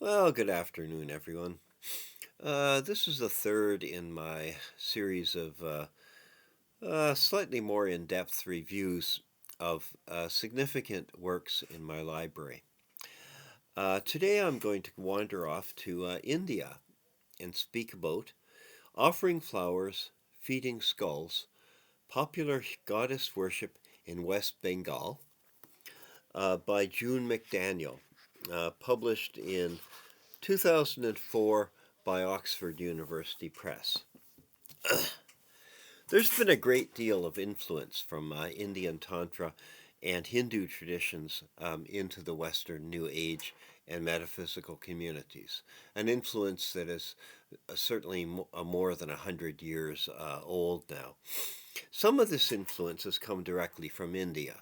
Well, good afternoon, everyone. This is the third in my series of slightly more in depth reviews of significant works in my library. Today I'm going to wander off to India and speak about Offering Flowers, Feeding Skulls, Popular Goddess Worship in West Bengal by June McDaniel, published in 2004 by Oxford University Press. There's been a great deal of influence from Indian Tantra and Hindu traditions into the Western New Age and metaphysical communities, an influence that is certainly more than 100 years old now. Some of this influence has come directly from India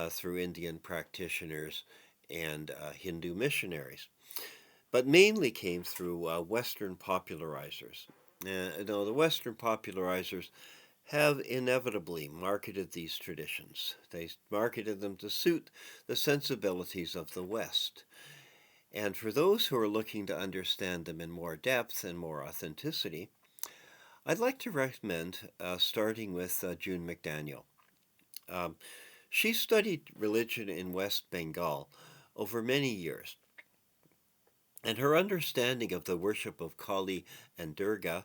through Indian practitioners and Hindu missionaries, but mainly came through Western popularizers. The Western popularizers have inevitably marketed these traditions. They marketed them to suit the sensibilities of the West. And for those who are looking to understand them in more depth and more authenticity, I'd like to recommend starting with June McDaniel. Um, she studied religion in West Bengal over many years, and her understanding of the worship of Kali and Durga,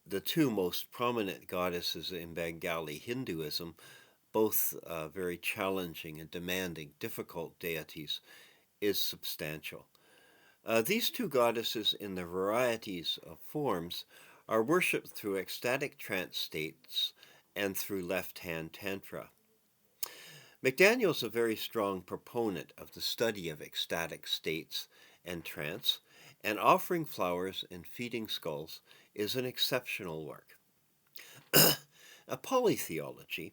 the two most prominent goddesses in Bengali Hinduism, both very challenging and demanding, difficult deities, is substantial. These two goddesses, in their varieties of forms, are worshipped through ecstatic trance states and through left hand tantra. McDaniel is a very strong proponent of the study of ecstatic states and trance, and Offering Flowers and Feeding Skulls is an exceptional work. A polytheology,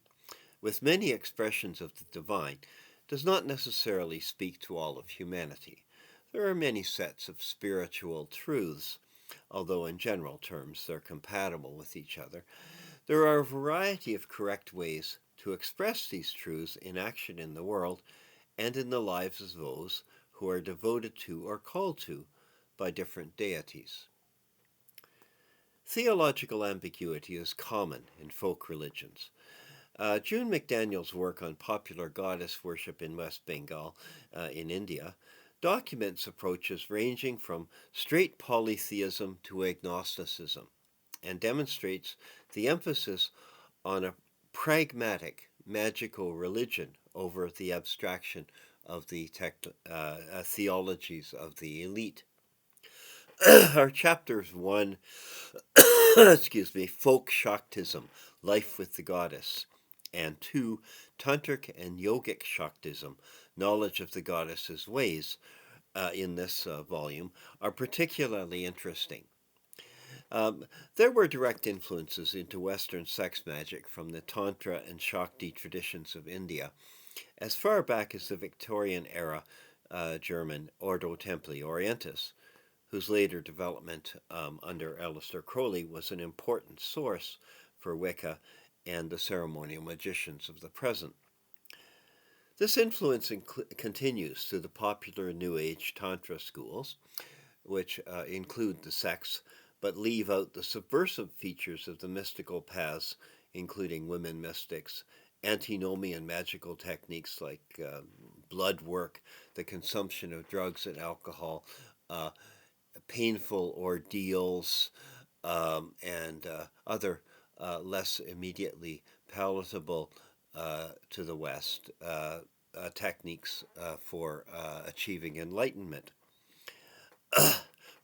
with many expressions of the divine, does not necessarily speak to all of humanity. There are many sets of spiritual truths, although in general terms they're compatible with each other. There are a variety of correct ways to express these truths in action in the world and in the lives of those who are devoted to or called to by different deities. Theological ambiguity is common in folk religions. June McDaniel's work on popular goddess worship in West Bengal, in India, documents approaches ranging from straight polytheism to agnosticism and demonstrates the emphasis on a pragmatic, magical religion over the abstraction of the theologies of the elite. Our chapters 1, excuse me, Folk Shaktism, Life with the Goddess, and 2, Tantric and Yogic Shaktism, Knowledge of the Goddess's Ways, in this volume, are particularly interesting. There were direct influences into Western sex magic from the Tantra and Shakti traditions of India, as far back as the Victorian era German Ordo Templi Orientis, whose later development under Aleister Crowley was an important source for Wicca and the ceremonial magicians of the present. This influence continues through the popular New Age Tantra schools, which include the sex but leave out the subversive features of the mystical paths, including women mystics, antinomian magical techniques like blood work, the consumption of drugs and alcohol, uh, painful ordeals, and other less immediately palatable to the West techniques for achieving enlightenment.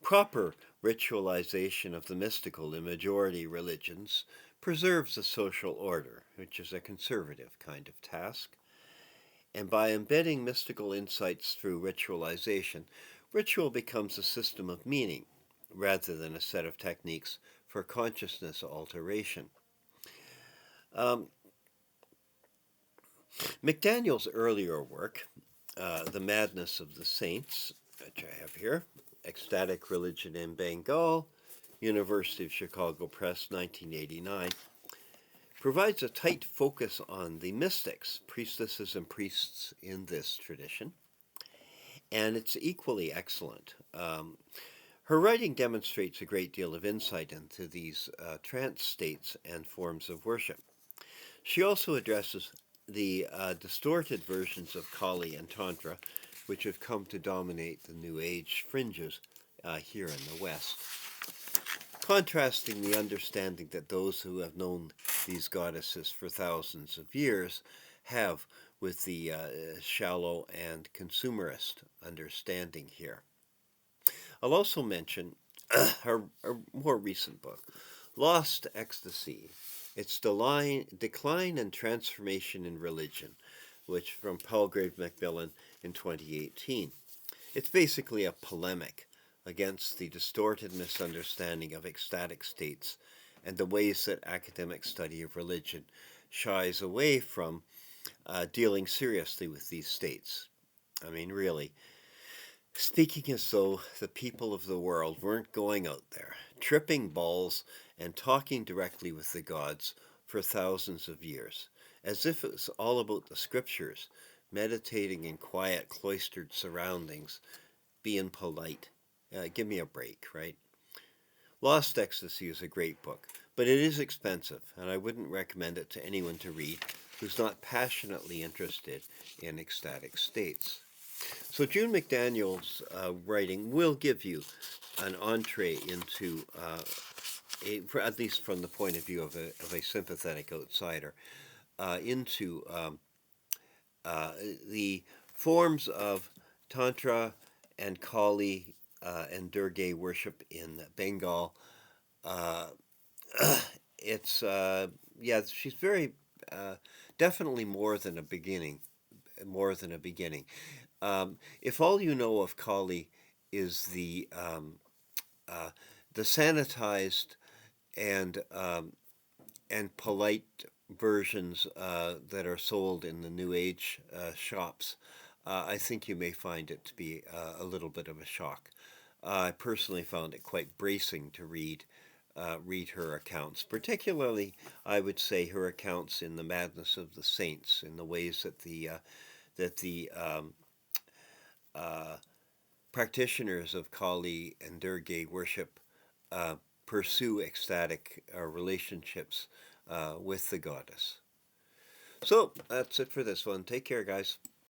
Proper ritualization of the mystical in majority religions preserves the social order, which is a conservative kind of task. And by embedding mystical insights through ritualization, ritual becomes a system of meaning rather than a set of techniques for consciousness alteration. Um, McDaniel's earlier work, The Madness of the Saints, which I have here, Ecstatic Religion in Bengal, University of Chicago Press, 1989, provides a tight focus on the mystics, priestesses, and priests in this tradition. and it's equally excellent. Her writing demonstrates a great deal of insight into these trance states and forms of worship. She also addresses the distorted versions of Kali and Tantra, which have come to dominate the New Age fringes here in the West, contrasting the understanding that those who have known these goddesses for thousands of years have with the shallow and consumerist understanding here. I'll also mention her more recent book, Lost Ecstasy. It's Decline and Transformation in Religion, which from Palgrave Macmillan in 2018. It's basically a polemic against the distorted misunderstanding of ecstatic states and the ways that academic study of religion shies away from dealing seriously with these states. I mean, really, speaking as though the people of the world weren't going out there, tripping balls and talking directly with the gods for thousands of years, as if it was all about the scriptures, meditating in quiet, cloistered surroundings, being polite. Give me a break, right? Lost Ecstasy is a great book, but it is expensive, and I wouldn't recommend it to anyone to read who's not passionately interested in ecstatic states. So June McDaniel's writing will give you an entree into, at least from the point of view of a sympathetic outsider, into the forms of Tantra and Kali and Durga worship in Bengal. Uh, it's yeah, she's very definitely more than a beginning. If all you know of Kali is uh, the sanitized and polite versions that are sold in the New Age shops, I think you may find it to be a little bit of a shock. I personally found it quite bracing to read her accounts, particularly I would say her accounts in the Madness of the Saints, in the ways that the uh, practitioners of Kali and Durga worship uh, pursue ecstatic relationships with the goddess. So that's it for this one. Take care, guys.